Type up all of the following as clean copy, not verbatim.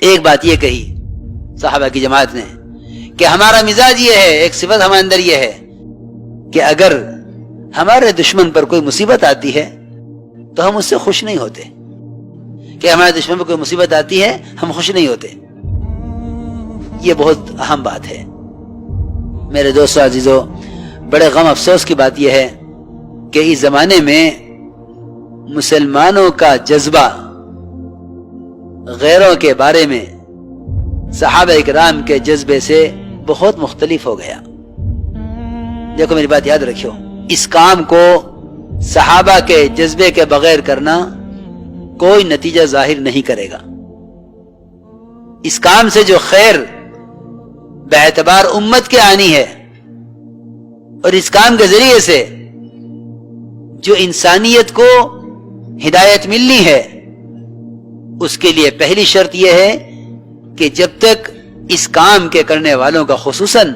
ایک بات یہ کہی صحابہ کی جماعت نے کہ ہمارا مزاج یہ ہے، ایک صفت ہمارے اندر یہ ہے کہ اگر ہمارے دشمن پر کوئی مصیبت آتی ہے تو ہم اس سے خوش نہیں ہوتے، کہ ہمارے دشمن پر کوئی مصیبت آتی ہے ہم خوش نہیں ہوتے. یہ بہت اہم بات ہے میرے دوستو عزیزو. بڑے غم افسوس کی بات یہ ہے کہ اس زمانے میں مسلمانوں کا جذبہ غیروں کے بارے میں صحابہ اکرام کے جذبے سے بہت مختلف ہو گیا. دیکھو میری بات یاد رکھو، اس کام کو صحابہ کے جذبے کے بغیر کرنا کوئی نتیجہ ظاہر نہیں کرے گا. اس کام سے جو خیر باعتبار امت کے آنی ہے اور اس کام کے ذریعے سے جو انسانیت کو ہدایت ملنی ہے، اس کے لیے پہلی شرط یہ ہے کہ جب تک اس کام کے کرنے والوں کا خصوصاً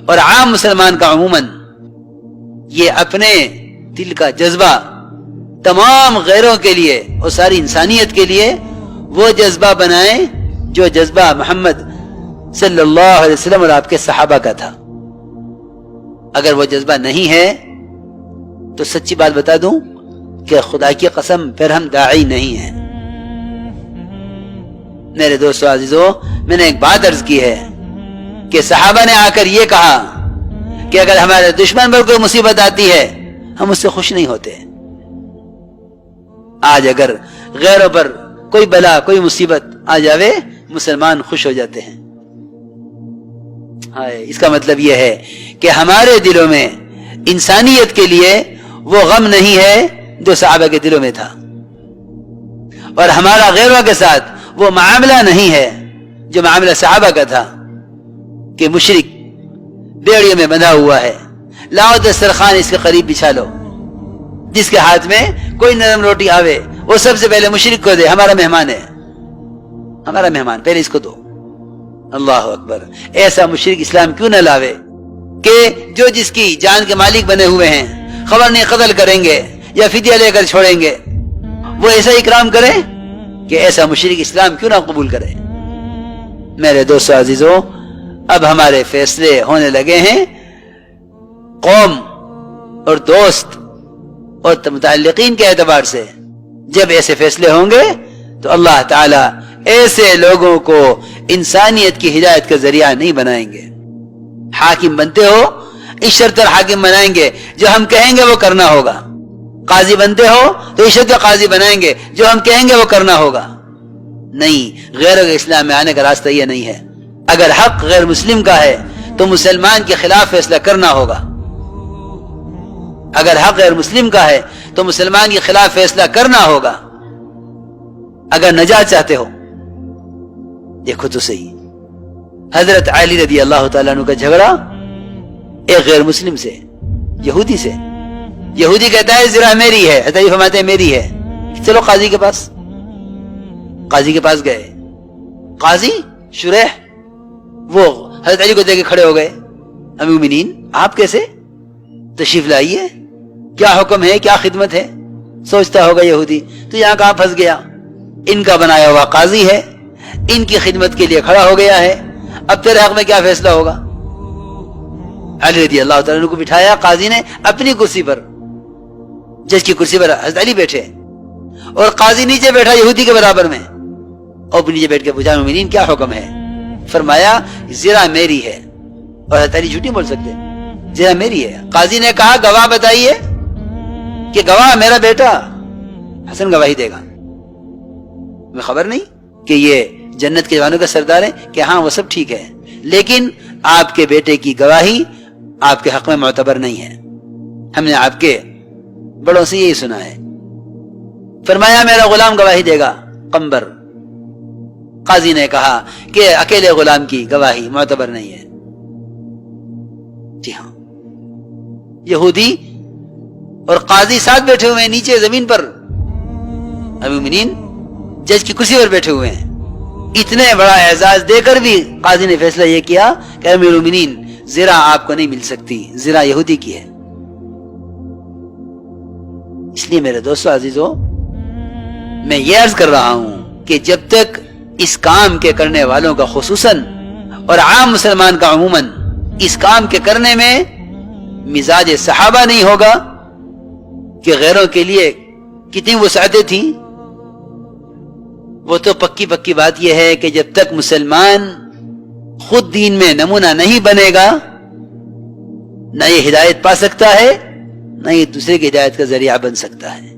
اور عام مسلمان کا عموماً یہ اپنے دل کا جذبہ تمام غیروں کے لیے اور ساری انسانیت کے لیے وہ جذبہ بنائیں جو جذبہ محمد صلی اللہ علیہ وسلم اور آپ کے صحابہ کا تھا. اگر وہ جذبہ نہیں ہے تو سچی بات بتا دوں کہ خدا کی قسم پھر ہم داعی نہیں ہیں. میرے دوستو عزیزو، میں نے ایک بات عرض کی ہے کہ صحابہ نے آ کر یہ کہا کہ اگر ہمارے دشمن پر کوئی مصیبت آتی ہے ہم اس سے خوش نہیں ہوتے. آج اگر غیروں پر کوئی بلا کوئی مصیبت آ جاوے مسلمان خوش ہو جاتے ہیں. اس کا مطلب یہ ہے کہ ہمارے دلوں میں انسانیت کے لیے وہ غم نہیں ہے جو صحابہ کے دلوں میں تھا، اور ہمارا غیروں کے ساتھ وہ معاملہ نہیں ہے جو معاملہ صحابہ کا تھا کہ مشرک بیڑیوں میں بندھا ہوا ہے، لاؤ دسترخوان اس کے قریب بچھا لو، جس کے ہاتھ میں کوئی نرم روٹی آوے وہ سب سے پہلے مشرک کو دے، ہمارا مہمان ہے، ہمارا مہمان پہلے اس کو دو. اللہ اکبر. ایسا مشرک اسلام کیوں نہ لاوے کہ جو جس کی جان کے مالک بنے ہوئے ہیں خبر نہیں قتل کریں گے یا فدیہ لے کر چھوڑیں گے، وہ ایسا اکرام کرے کہ ایسا مشرک اسلام کیوں نہ قبول کرے. میرے دوستو عزیزو، اب ہمارے فیصلے ہونے لگے ہیں قوم اور دوست اور متعلقین کے اعتبار سے. جب ایسے فیصلے ہوں گے تو اللہ تعالی ایسے لوگوں کو انسانیت کی ہدایت کا ذریعہ نہیں بنائیں گے. حاکم بنتے ہو اس شرط پر حاکم بنائیں گے جو ہم کہیں گے وہ کرنا ہوگا. قاضی بنتے ہو تو اس شرط پر قاضی بنائیں گے جو ہم کہیں گے وہ کرنا ہوگا. نہیں، غیروں کے اسلام میں آنے کا راستہ یہ نہیں ہے. اگر حق غیر مسلم کا ہے تو مسلمان کے خلاف فیصلہ کرنا ہوگا. اگر حق غیر مسلم کا ہے تو مسلمان کے خلاف فیصلہ کرنا ہوگا. اگر نجات چاہتے ہو دیکھو تو صحیح، حضرت علی رضی اللہ تعالیٰ عنہ کا جھگڑا ایک غیر مسلم سے، یہودی سے. یہودی کہتا ہے زرہ میری ہے، حضرت علی فرماتے ہیں میری ہے، چلو قاضی کے پاس. قاضی کے پاس گئے، قاضی شریح وہ حضرت علی کو دیکھ کے کھڑے ہو گئے. امیر المومنین آپ کیسے؟ تشریف لائیے، کیا حکم ہے، کیا خدمت ہے؟ سوچتا ہوگا یہودی تو یہاں کہاں پھنس گیا، ان کا بنایا ہوا قاضی ہے، ان کی خدمت کے لیے کھڑا ہو گیا ہے، اب تیرے حق میں کیا فیصلہ ہوگا؟ علی رضی اللہ تعالیٰ عنہ کو بٹھایا قاضی نے اپنی کرسی پر، جج کی کرسی پر حضرت علی بیٹھے اور قاضی نیچے بیٹھا یہودی کے برابر میں، اور نیچے بیٹھ کے پوچھا مومنین کیا حکم ہے؟ فرمایا زرہ میری ہے. اور حضرت علی جھوٹ نہیں بول سکتے، زرہ میری ہے. قاضی نے کہا گواہ بتائیے، کہ گواہ میرا بیٹا حسن گواہی دے گا. میں خبر نہیں کہ یہ جنت کے جوانوں کا سردار ہے کہ ہاں وہ سب ٹھیک ہے، لیکن آپ کے بیٹے کی گواہی آپ کے حق میں معتبر نہیں ہے، ہم نے آپ کے بڑوں سے یہی سنا ہے. فرمایا میرا غلام گواہی دے گا قمبر. قاضی نے کہا کہ اکیلے غلام کی گواہی معتبر نہیں ہے. جی ہاں، یہودی اور قاضی ساتھ بیٹھے ہوئے ہیں نیچے زمین پر، امیر المومنین جج کی کرسی پر بیٹھے ہوئے ہیں. اتنے بڑا اعزاز دے کر بھی قاضی نے فیصلہ یہ کیا کہ امیر المومنین زرہ آپ کو نہیں مل سکتی، زرہ یہودی کی ہے. اس لیے میرے دوستو عزیزو، میں یہ عرض کر رہا ہوں کہ جب تک اس کام کے کرنے والوں کا خصوصاً اور عام مسلمان کا عموماً اس کام کے کرنے میں مزاج صحابہ نہیں ہوگا کہ غیروں کے لیے کتنی وسعتیں تھیں. وہ تو پکی بات یہ ہے کہ جب تک مسلمان خود دین میں نمونہ نہیں بنے گا نہ یہ ہدایت پا سکتا ہے نہ یہ دوسرے کی ہدایت کا ذریعہ بن سکتا ہے.